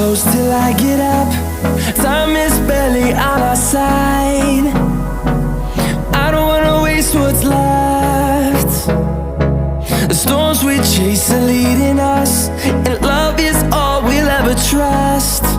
close till I get up. Time is barely on our side. I don't wanna waste what's left. The storms we chase are leading us, and love is all we'll ever trust.